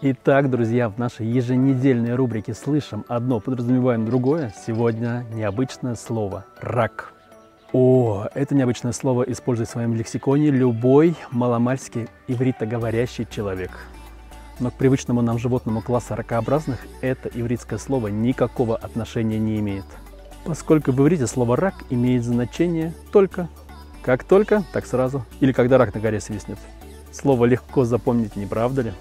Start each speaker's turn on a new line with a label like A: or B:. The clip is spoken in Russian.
A: Итак, друзья, в нашей еженедельной рубрике «Слышим одно, подразумеваем другое» сегодня необычное слово «рак». Это необычное слово использует в своем лексиконе любой маломальски ивритоговорящий человек. Но к привычному нам животному классу ракообразных это ивритское слово никакого отношения не имеет. Поскольку в иврите слово «рак» имеет значение «только». Как только, так сразу. Или когда рак на горе свистнет. Слово легко запомнить, не правда ли?